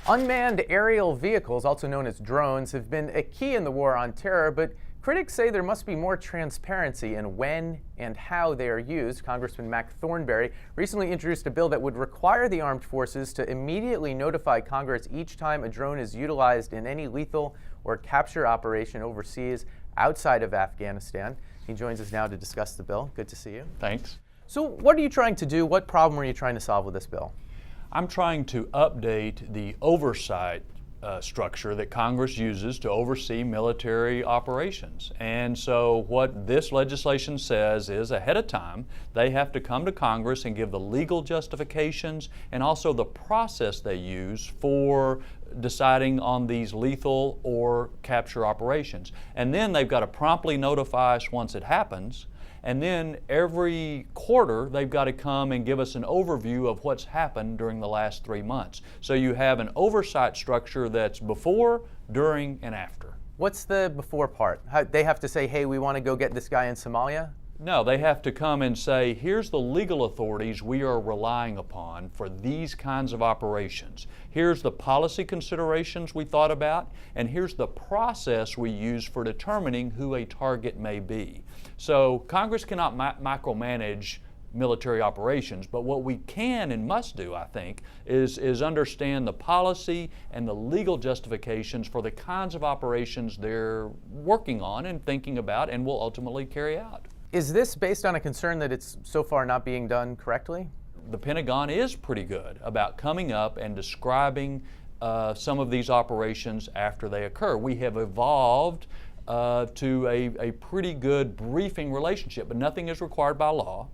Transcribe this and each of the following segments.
Unmanned aerial vehicles, also known as drones, have been a key in the war on terror, but critics say there must be more transparency in when and how they are used. Congressman Thornberry recently introduced a bill that would require the armed forces to immediately notify Congress each time a drone is utilized in any lethal or capture operation overseas outside of Afghanistan. He joins us now to discuss the bill. Good to see you. Thanks. So what are you trying to do? What problem are you trying to solve with this bill? I'm trying to update the oversight structure that Congress uses to oversee military operations. And so what this legislation says is ahead of time, they have to come to Congress and give the legal justifications and also the process they use for deciding on these lethal or capture operations. And then they've got to promptly notify us once it happens. And then every quarter, they've got to come and give us an overview of what's happened during the last 3 months. So you have an oversight structure that's before, during, and after. What's the before part? They have to say, hey, we want to go get this guy in Somalia? No, they have to come and say, here's the legal authorities we are relying upon for these kinds of operations. Here's the policy considerations we thought about, and here's the process we use for determining who a target may be. So Congress cannot micromanage military operations, but what we can and must do, I think, is understand the policy and the legal justifications for the kinds of operations they're working on and thinking about and will ultimately carry out. Is this based on a concern that it's so far not being done correctly? The Pentagon is pretty good about coming up and describing some of these operations after they occur. We have evolved to a pretty good briefing relationship, but nothing is required by law.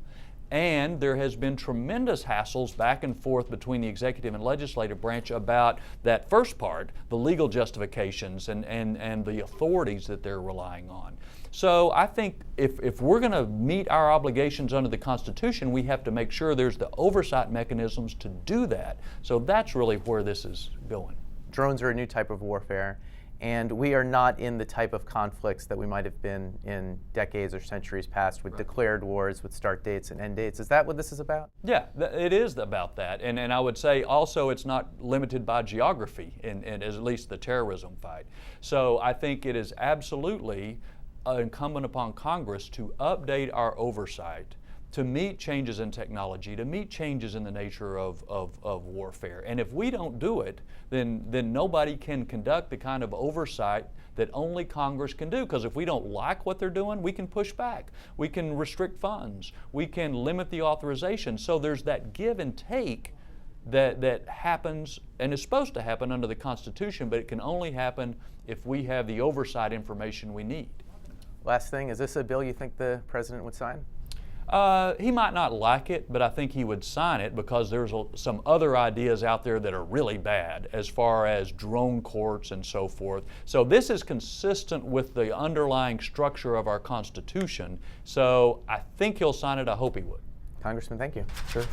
And there has been tremendous hassles back and forth between the executive and legislative branch about that first part, the legal justifications and the authorities that they're relying on. So I think if we're going to meet our obligations under the Constitution, we have to make sure there's the oversight mechanisms to do that. So that's really where this is going. Drones are a new type of warfare, and we are not in the type of conflicts that we might have been in decades or centuries past with declared wars with start dates and end dates. Is that what this is about? Yeah, it is about that. And I would say also it's not limited by geography in at least the terrorism fight. So I think it is absolutely incumbent upon Congress to update our oversight to meet changes in technology, to meet changes in the nature of warfare. And if we don't do it, then nobody can conduct the kind of oversight that only Congress can do. Because if we don't like what they're doing, we can push back. We can restrict funds. We can limit the authorization. So there's that give and take that happens and is supposed to happen under the Constitution, but it can only happen if we have the oversight information we need. Last thing, is this a bill you think the president would sign? He might not like it, but I think he would sign it because there's some other ideas out there that are really bad as far as drone courts and so forth. So this is consistent with the underlying structure of our Constitution. So I think he'll sign it. I hope he would. Congressman, thank you. Sure.